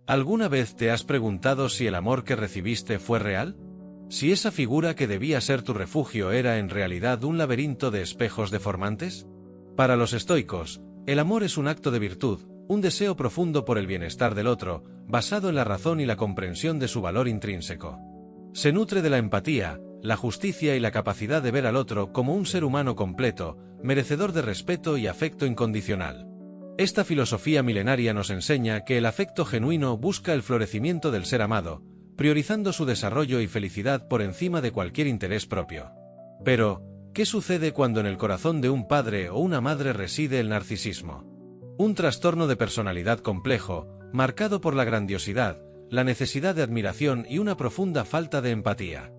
¿Alguna vez te has preguntado si el amor que recibiste fue real? ¿Si esa figura que debía ser tu refugio era en realidad un laberinto de espejos deformantes? Para los estoicos, el amor es un acto de virtud, un deseo profundo por el bienestar del otro, basado en la razón y la comprensión de su valor intrínseco. Se nutre de la empatía, la justicia y la capacidad de ver al otro como un ser humano completo, merecedor de respeto y afecto incondicional. Esta filosofía milenaria nos enseña que el afecto genuino busca el florecimiento del ser amado, priorizando su desarrollo y felicidad por encima de cualquier interés propio. Pero, ¿qué sucede cuando en el corazón de un padre o una madre reside el narcisismo? Un trastorno de personalidad complejo, marcado por la grandiosidad, la necesidad de admiración y una profunda falta de empatía.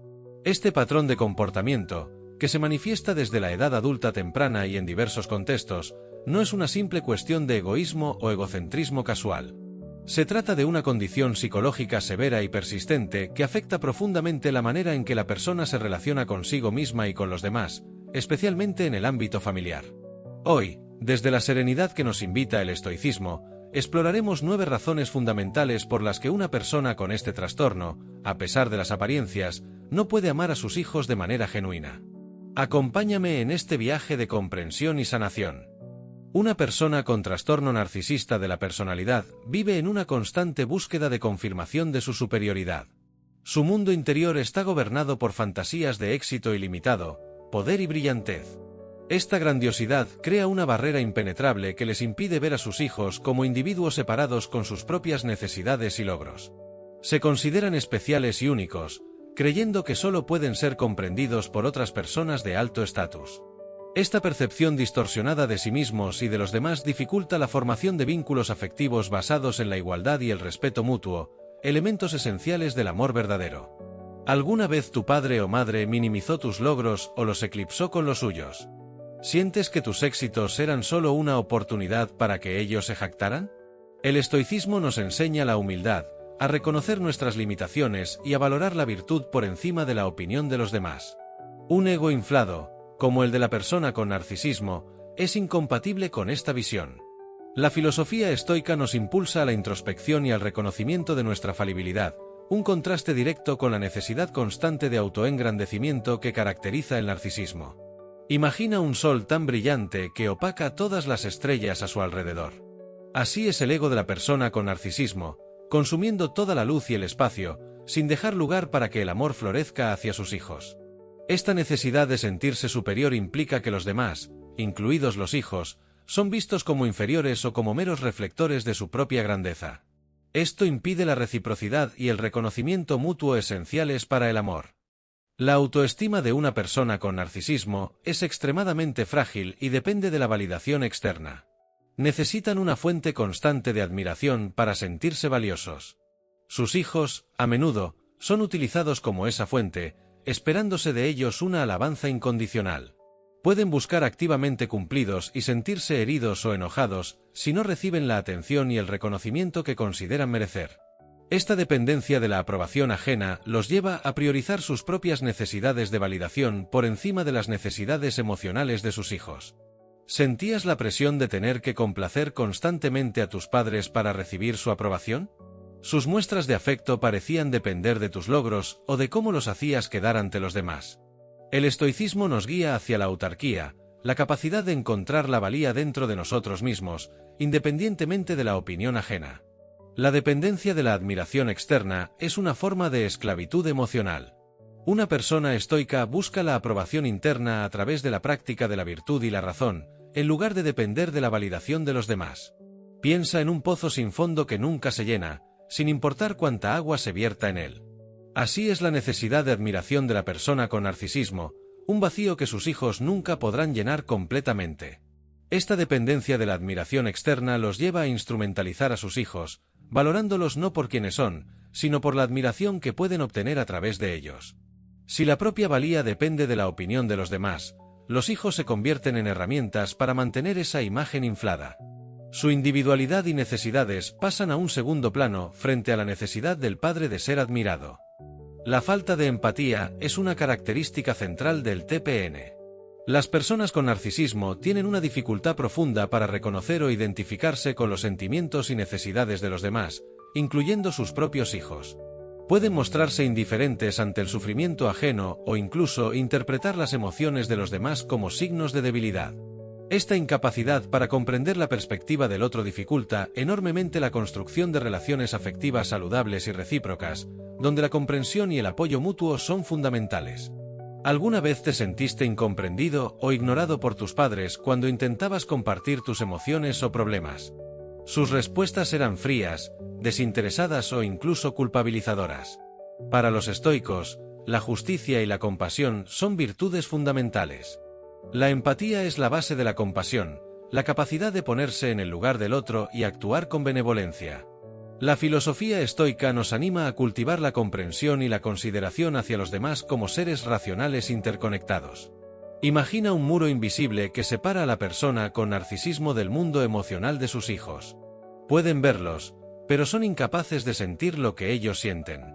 Este patrón de comportamiento, que se manifiesta desde la edad adulta temprana y en diversos contextos, no es una simple cuestión de egoísmo o egocentrismo casual. Se trata de una condición psicológica severa y persistente que afecta profundamente la manera en que la persona se relaciona consigo misma y con los demás, especialmente en el ámbito familiar. Hoy, desde la serenidad que nos invita el estoicismo, exploraremos 9 razones fundamentales por las que una persona con este trastorno, a pesar de las apariencias, no puede amar a sus hijos de manera genuina. Acompáñame en este viaje de comprensión y sanación. Una persona con trastorno narcisista de la personalidad vive en una constante búsqueda de confirmación de su superioridad. Su mundo interior está gobernado por fantasías de éxito ilimitado, poder y brillantez. Esta grandiosidad crea una barrera impenetrable que les impide ver a sus hijos como individuos separados con sus propias necesidades y logros. Se consideran especiales y únicos, creyendo que solo pueden ser comprendidos por otras personas de alto estatus. Esta percepción distorsionada de sí mismos y de los demás dificulta la formación de vínculos afectivos basados en la igualdad y el respeto mutuo, elementos esenciales del amor verdadero. ¿Alguna vez tu padre o madre minimizó tus logros o los eclipsó con los suyos? ¿Sientes que tus éxitos eran solo una oportunidad para que ellos se jactaran? El estoicismo nos enseña la humildad, a reconocer nuestras limitaciones y a valorar la virtud por encima de la opinión de los demás. Un ego inflado, como el de la persona con narcisismo, es incompatible con esta visión. La filosofía estoica nos impulsa a la introspección y al reconocimiento de nuestra falibilidad, un contraste directo con la necesidad constante de autoengrandecimiento que caracteriza el narcisismo. Imagina un sol tan brillante que opaca todas las estrellas a su alrededor. Así es el ego de la persona con narcisismo, consumiendo toda la luz y el espacio, sin dejar lugar para que el amor florezca hacia sus hijos. Esta necesidad de sentirse superior implica que los demás, incluidos los hijos, son vistos como inferiores o como meros reflectores de su propia grandeza. Esto impide la reciprocidad y el reconocimiento mutuo esenciales para el amor. La autoestima de una persona con narcisismo es extremadamente frágil y depende de la validación externa. Necesitan una fuente constante de admiración para sentirse valiosos. Sus hijos, a menudo, son utilizados como esa fuente, esperándose de ellos una alabanza incondicional. Pueden buscar activamente cumplidos y sentirse heridos o enojados si no reciben la atención y el reconocimiento que consideran merecer. Esta dependencia de la aprobación ajena los lleva a priorizar sus propias necesidades de validación por encima de las necesidades emocionales de sus hijos. ¿Sentías la presión de tener que complacer constantemente a tus padres para recibir su aprobación? Sus muestras de afecto parecían depender de tus logros o de cómo los hacías quedar ante los demás. El estoicismo nos guía hacia la autarquía, la capacidad de encontrar la valía dentro de nosotros mismos, independientemente de la opinión ajena. La dependencia de la admiración externa es una forma de esclavitud emocional. Una persona estoica busca la aprobación interna a través de la práctica de la virtud y la razón, en lugar de depender de la validación de los demás. Piensa en un pozo sin fondo que nunca se llena, sin importar cuánta agua se vierta en él. Así es la necesidad de admiración de la persona con narcisismo, un vacío que sus hijos nunca podrán llenar completamente. Esta dependencia de la admiración externa los lleva a instrumentalizar a sus hijos, valorándolos no por quienes son, sino por la admiración que pueden obtener a través de ellos. Si la propia valía depende de la opinión de los demás, los hijos se convierten en herramientas para mantener esa imagen inflada. Su individualidad y necesidades pasan a un segundo plano frente a la necesidad del padre de ser admirado. La falta de empatía es una característica central del TPN. Las personas con narcisismo tienen una dificultad profunda para reconocer o identificarse con los sentimientos y necesidades de los demás, incluyendo sus propios hijos. Pueden mostrarse indiferentes ante el sufrimiento ajeno o incluso interpretar las emociones de los demás como signos de debilidad. Esta incapacidad para comprender la perspectiva del otro dificulta enormemente la construcción de relaciones afectivas saludables y recíprocas, donde la comprensión y el apoyo mutuo son fundamentales. ¿Alguna vez te sentiste incomprendido o ignorado por tus padres cuando intentabas compartir tus emociones o problemas? Sus respuestas eran frías, desinteresadas o incluso culpabilizadoras. Para los estoicos, la justicia y la compasión son virtudes fundamentales. La empatía es la base de la compasión, la capacidad de ponerse en el lugar del otro y actuar con benevolencia. La filosofía estoica nos anima a cultivar la comprensión y la consideración hacia los demás como seres racionales interconectados. Imagina un muro invisible que separa a la persona con narcisismo del mundo emocional de sus hijos. Pueden verlos, pero son incapaces de sentir lo que ellos sienten.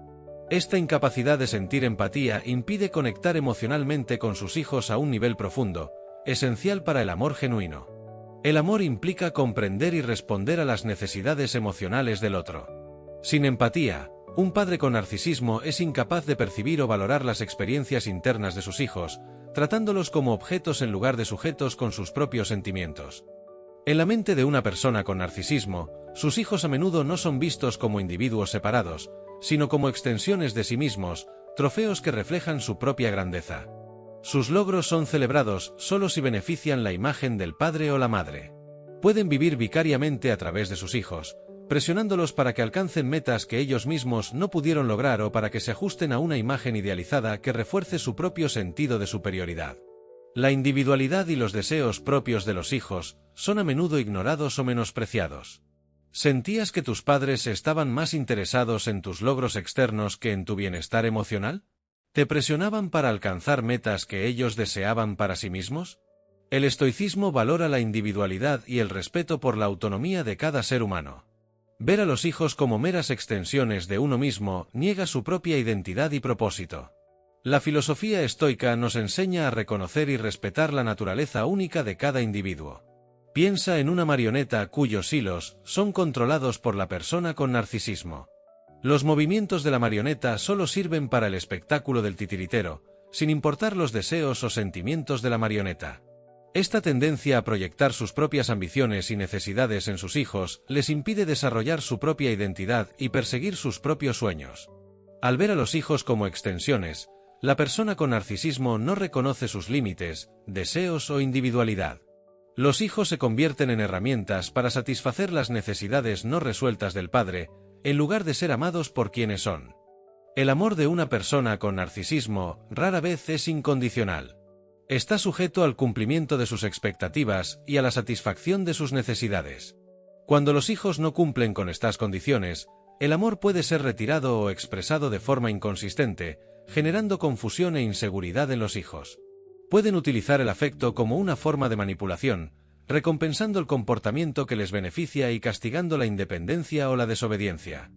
Esta incapacidad de sentir empatía impide conectar emocionalmente con sus hijos a un nivel profundo, esencial para el amor genuino. El amor implica comprender y responder a las necesidades emocionales del otro. Sin empatía, un padre con narcisismo es incapaz de percibir o valorar las experiencias internas de sus hijos, tratándolos como objetos en lugar de sujetos con sus propios sentimientos. En la mente de una persona con narcisismo, sus hijos a menudo no son vistos como individuos separados, sino como extensiones de sí mismos, trofeos que reflejan su propia grandeza. Sus logros son celebrados solo si benefician la imagen del padre o la madre. Pueden vivir vicariamente a través de sus hijos, presionándolos para que alcancen metas que ellos mismos no pudieron lograr o para que se ajusten a una imagen idealizada que refuerce su propio sentido de superioridad. La individualidad y los deseos propios de los hijos son a menudo ignorados o menospreciados. ¿Sentías que tus padres estaban más interesados en tus logros externos que en tu bienestar emocional? ¿Te presionaban para alcanzar metas que ellos deseaban para sí mismos? El estoicismo valora la individualidad y el respeto por la autonomía de cada ser humano. Ver a los hijos como meras extensiones de uno mismo niega su propia identidad y propósito. La filosofía estoica nos enseña a reconocer y respetar la naturaleza única de cada individuo. Piensa en una marioneta cuyos hilos son controlados por la persona con narcisismo. Los movimientos de la marioneta solo sirven para el espectáculo del titiritero, sin importar los deseos o sentimientos de la marioneta. Esta tendencia a proyectar sus propias ambiciones y necesidades en sus hijos les impide desarrollar su propia identidad y perseguir sus propios sueños. Al ver a los hijos como extensiones, la persona con narcisismo no reconoce sus límites, deseos o individualidad. Los hijos se convierten en herramientas para satisfacer las necesidades no resueltas del padre, en lugar de ser amados por quienes son. El amor de una persona con narcisismo rara vez es incondicional. Está sujeto al cumplimiento de sus expectativas y a la satisfacción de sus necesidades. Cuando los hijos no cumplen con estas condiciones, el amor puede ser retirado o expresado de forma inconsistente, generando confusión e inseguridad en los hijos. Pueden utilizar el afecto como una forma de manipulación, recompensando el comportamiento que les beneficia y castigando la independencia o la desobediencia.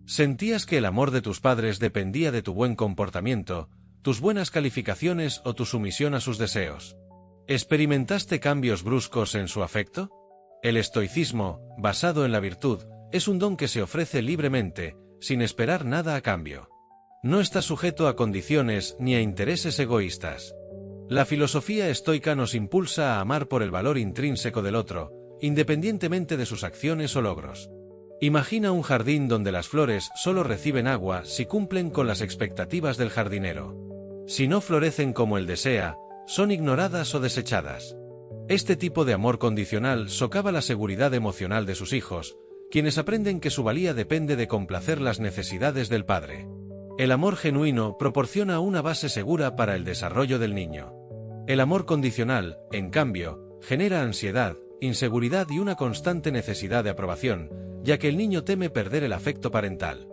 ¿Sentías que el amor de tus padres dependía de tu buen comportamiento, tus buenas calificaciones o tu sumisión a sus deseos? ¿Experimentaste cambios bruscos en su afecto? El estoicismo, basado en la virtud, es un don que se ofrece libremente, sin esperar nada a cambio. No está sujeto a condiciones ni a intereses egoístas. La filosofía estoica nos impulsa a amar por el valor intrínseco del otro, independientemente de sus acciones o logros. Imagina un jardín donde las flores solo reciben agua si cumplen con las expectativas del jardinero. Si no florecen como él desea, son ignoradas o desechadas. Este tipo de amor condicional socava la seguridad emocional de sus hijos, quienes aprenden que su valía depende de complacer las necesidades del padre. El amor genuino proporciona una base segura para el desarrollo del niño. El amor condicional, en cambio, genera ansiedad, inseguridad y una constante necesidad de aprobación, ya que el niño teme perder el afecto parental.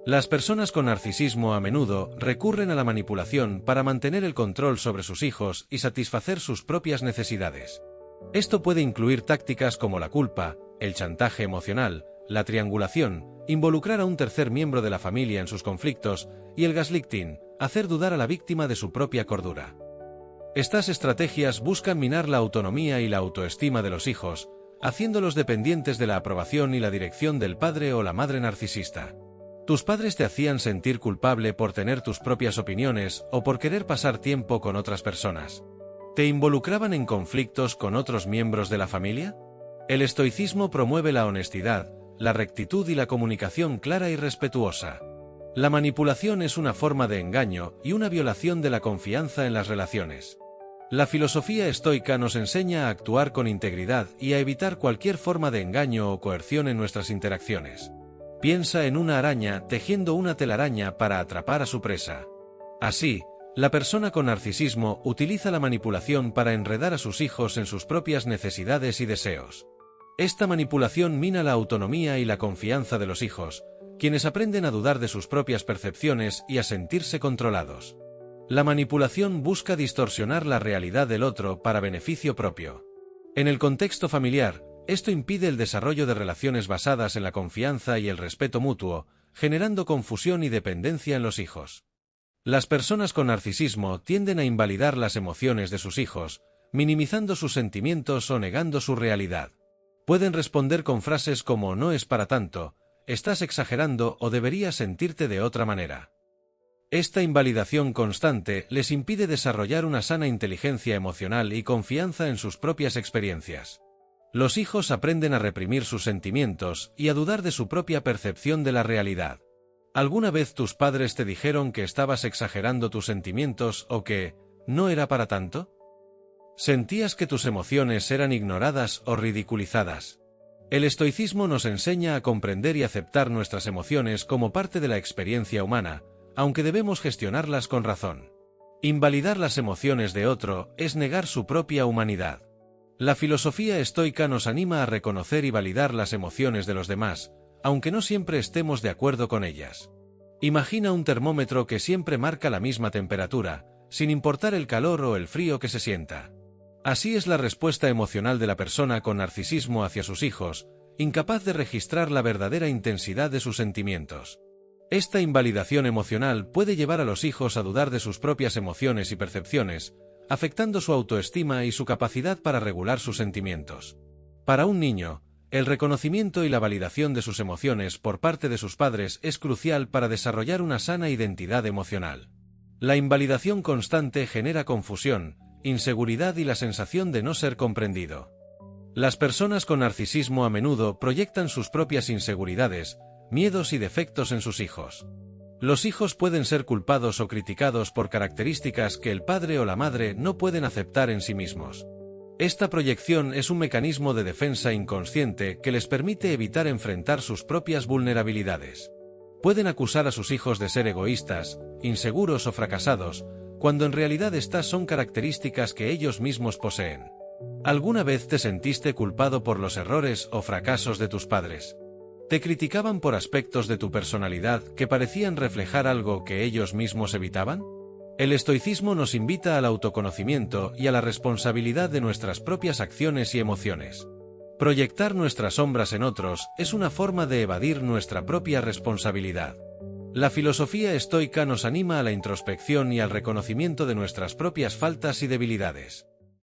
Las personas con narcisismo a menudo recurren a la manipulación para mantener el control sobre sus hijos y satisfacer sus propias necesidades. Esto puede incluir tácticas como la culpa, el chantaje emocional, la triangulación, involucrar a un tercer miembro de la familia en sus conflictos, y el gaslighting, hacer dudar a la víctima de su propia cordura. Estas estrategias buscan minar la autonomía y la autoestima de los hijos, haciéndolos dependientes de la aprobación y la dirección del padre o la madre narcisista. Tus padres te hacían sentir culpable por tener tus propias opiniones o por querer pasar tiempo con otras personas. ¿Te involucraban en conflictos con otros miembros de la familia? El estoicismo promueve la honestidad, la rectitud y la comunicación clara y respetuosa. La manipulación es una forma de engaño y una violación de la confianza en las relaciones. La filosofía estoica nos enseña a actuar con integridad y a evitar cualquier forma de engaño o coerción en nuestras interacciones. Piensa en una araña tejiendo una telaraña para atrapar a su presa. Así, la persona con narcisismo utiliza la manipulación para enredar a sus hijos en sus propias necesidades y deseos. Esta manipulación mina la autonomía y la confianza de los hijos, quienes aprenden a dudar de sus propias percepciones y a sentirse controlados. La manipulación busca distorsionar la realidad del otro para beneficio propio. En el contexto familiar, esto impide el desarrollo de relaciones basadas en la confianza y el respeto mutuo, generando confusión y dependencia en los hijos. Las personas con narcisismo tienden a invalidar las emociones de sus hijos, minimizando sus sentimientos o negando su realidad. Pueden responder con frases como "no es para tanto", "estás exagerando" o "deberías sentirte de otra manera". Esta invalidación constante les impide desarrollar una sana inteligencia emocional y confianza en sus propias experiencias. Los hijos aprenden a reprimir sus sentimientos y a dudar de su propia percepción de la realidad. ¿Alguna vez tus padres te dijeron que estabas exagerando tus sentimientos o que no era para tanto? ¿Sentías que tus emociones eran ignoradas o ridiculizadas? El estoicismo nos enseña a comprender y aceptar nuestras emociones como parte de la experiencia humana, aunque debemos gestionarlas con razón. Invalidar las emociones de otro es negar su propia humanidad. La filosofía estoica nos anima a reconocer y validar las emociones de los demás, aunque no siempre estemos de acuerdo con ellas. Imagina un termómetro que siempre marca la misma temperatura, sin importar el calor o el frío que se sienta. Así es la respuesta emocional de la persona con narcisismo hacia sus hijos, incapaz de registrar la verdadera intensidad de sus sentimientos. Esta invalidación emocional puede llevar a los hijos a dudar de sus propias emociones y percepciones, afectando su autoestima y su capacidad para regular sus sentimientos. Para un niño, el reconocimiento y la validación de sus emociones por parte de sus padres es crucial para desarrollar una sana identidad emocional. La invalidación constante genera confusión, inseguridad y la sensación de no ser comprendido. Las personas con narcisismo a menudo proyectan sus propias inseguridades, miedos y defectos en sus hijos. Los hijos pueden ser culpados o criticados por características que el padre o la madre no pueden aceptar en sí mismos. Esta proyección es un mecanismo de defensa inconsciente que les permite evitar enfrentar sus propias vulnerabilidades. Pueden acusar a sus hijos de ser egoístas, inseguros o fracasados, cuando en realidad estas son características que ellos mismos poseen. ¿Alguna vez te sentiste culpado por los errores o fracasos de tus padres? ¿Te criticaban por aspectos de tu personalidad que parecían reflejar algo que ellos mismos evitaban? El estoicismo nos invita al autoconocimiento y a la responsabilidad de nuestras propias acciones y emociones. Proyectar nuestras sombras en otros es una forma de evadir nuestra propia responsabilidad. La filosofía estoica nos anima a la introspección y al reconocimiento de nuestras propias faltas y debilidades.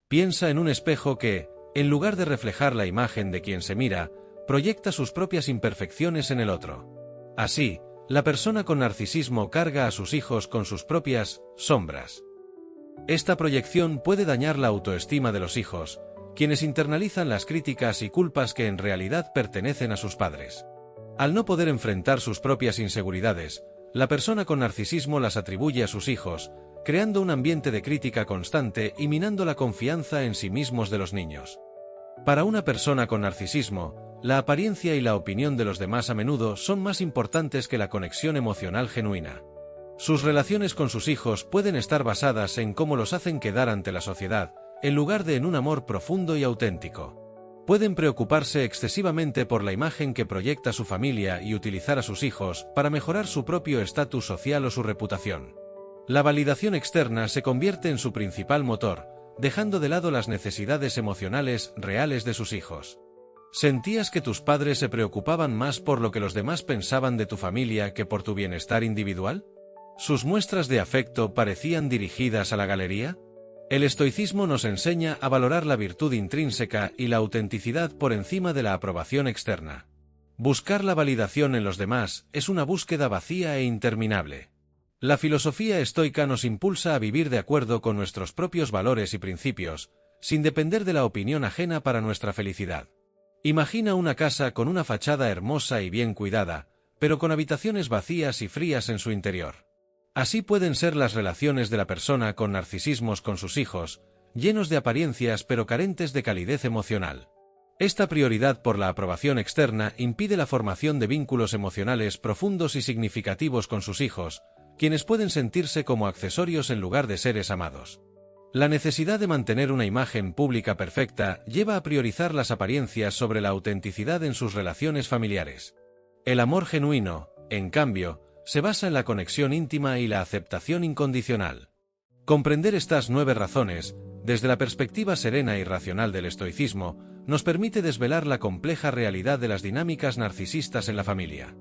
Piensa en un espejo que, en lugar de reflejar la imagen de quien se mira, proyecta sus propias imperfecciones en el otro. Así, la persona con narcisismo carga a sus hijos con sus propias sombras. Esta proyección puede dañar la autoestima de los hijos, quienes internalizan las críticas y culpas que en realidad pertenecen a sus padres. Al no poder enfrentar sus propias inseguridades, la persona con narcisismo las atribuye a sus hijos, creando un ambiente de crítica constante y minando la confianza en sí mismos de los niños. Para una persona con narcisismo, la apariencia y la opinión de los demás a menudo son más importantes que la conexión emocional genuina. Sus relaciones con sus hijos pueden estar basadas en cómo los hacen quedar ante la sociedad, en lugar de en un amor profundo y auténtico. Pueden preocuparse excesivamente por la imagen que proyecta su familia y utilizar a sus hijos para mejorar su propio estatus social o su reputación. La validación externa se convierte en su principal motor, dejando de lado las necesidades emocionales reales de sus hijos. ¿Sentías que tus padres se preocupaban más por lo que los demás pensaban de tu familia que por tu bienestar individual? ¿Sus muestras de afecto parecían dirigidas a la galería? El estoicismo nos enseña a valorar la virtud intrínseca y la autenticidad por encima de la aprobación externa. Buscar la validación en los demás es una búsqueda vacía e interminable. La filosofía estoica nos impulsa a vivir de acuerdo con nuestros propios valores y principios, sin depender de la opinión ajena para nuestra felicidad. Imagina una casa con una fachada hermosa y bien cuidada, pero con habitaciones vacías y frías en su interior. Así pueden ser las relaciones de la persona con narcisismos con sus hijos, llenos de apariencias pero carentes de calidez emocional. Esta prioridad por la aprobación externa impide la formación de vínculos emocionales profundos y significativos con sus hijos, quienes pueden sentirse como accesorios en lugar de seres amados. La necesidad de mantener una imagen pública perfecta lleva a priorizar las apariencias sobre la autenticidad en sus relaciones familiares. El amor genuino, en cambio, se basa en la conexión íntima y la aceptación incondicional. Comprender estas 9 razones, desde la perspectiva serena y racional del estoicismo, nos permite desvelar la compleja realidad de las dinámicas narcisistas en la familia.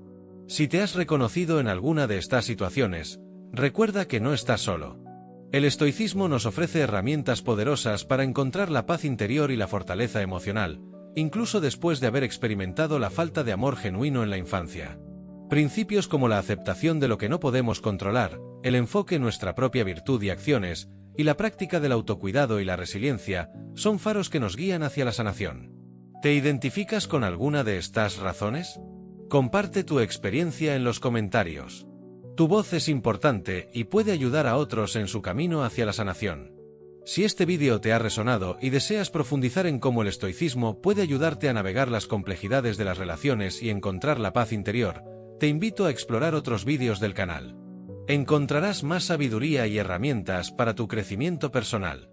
Si te has reconocido en alguna de estas situaciones, recuerda que no estás solo. El estoicismo nos ofrece herramientas poderosas para encontrar la paz interior y la fortaleza emocional, incluso después de haber experimentado la falta de amor genuino en la infancia. Principios como la aceptación de lo que no podemos controlar, el enfoque en nuestra propia virtud y acciones, y la práctica del autocuidado y la resiliencia, son faros que nos guían hacia la sanación. ¿Te identificas con alguna de estas razones? Comparte tu experiencia en los comentarios. Tu voz es importante y puede ayudar a otros en su camino hacia la sanación. Si este vídeo te ha resonado y deseas profundizar en cómo el estoicismo puede ayudarte a navegar las complejidades de las relaciones y encontrar la paz interior, te invito a explorar otros vídeos del canal. Encontrarás más sabiduría y herramientas para tu crecimiento personal.